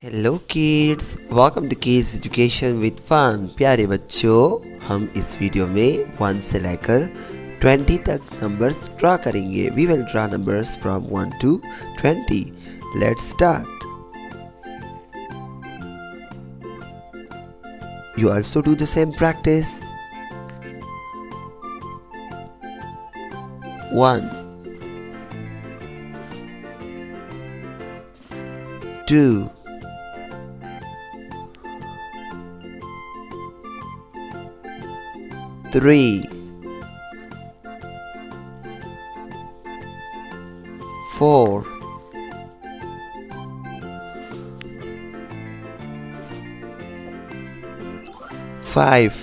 Hello kids, welcome to kids education with fun. प्यारे बच्चों, हम इस वीडियो में 1 से लेकर 20 तक नंबर्स ड्रा करेंगे। We will draw numbers from 1 to 20। Let's start. You also do the same practice. 1 2 3 4 5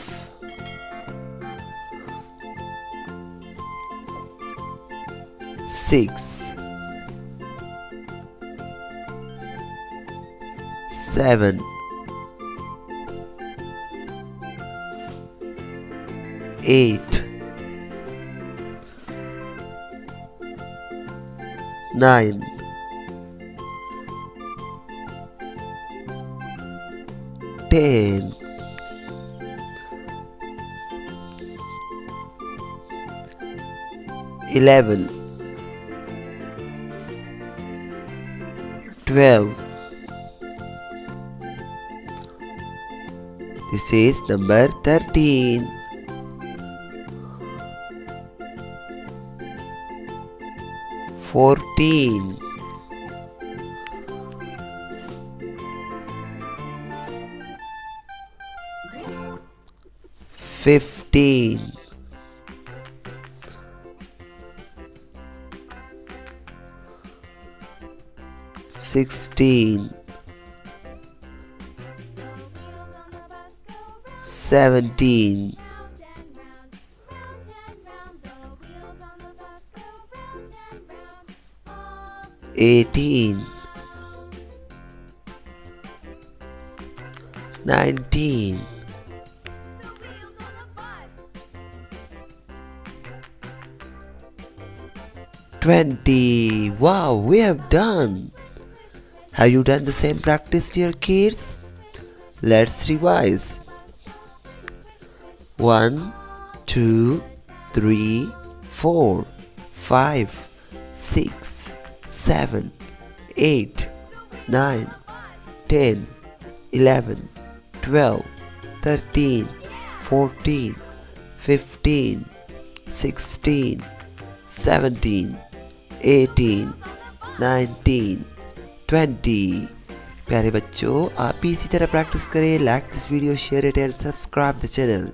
6 7 8 9 10 11 12. This is number 13. 14 15 16 17 18 19 20. Wow, we have done. Have you done the same practice, dear kids? Let's revise. 1 2 3 4 5 6 7 8 9 10 11 12 13 14 15 16 17 18 19 20. प्यारे बच्चों, आप भी इसी तरह practice करें। Like this video, share it and subscribe the channel.